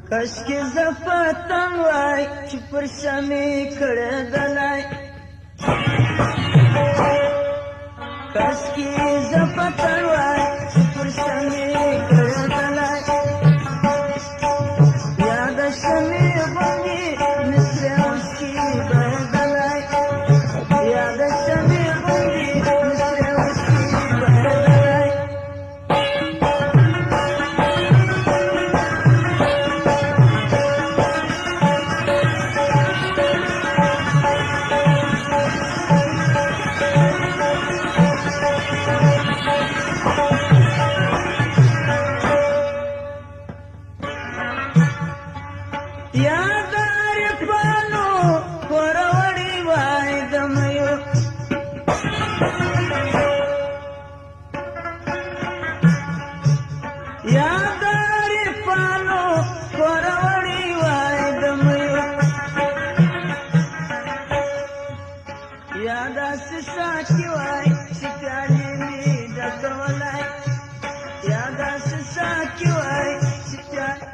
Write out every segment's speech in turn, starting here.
کشکې زه پتنګ وای چې پر شمې کړی دلی کشکې زه پتنګ وای چې پر شمې کړی دلی یا د شمې غوندې مې ترې اوښکې بهېدلی یا د شمې غوندې مې ترې اوښکې بهېدلی یادارپانو کوروړی وای د میو یادارپانو کوروړی وای د میو یاداسې ساقي وای چې پیالې مې ډکولی یاداسې ساقي وای چې پیالې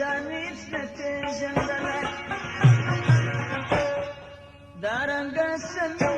ځانیت نه پېژندلی دا رنګه سندره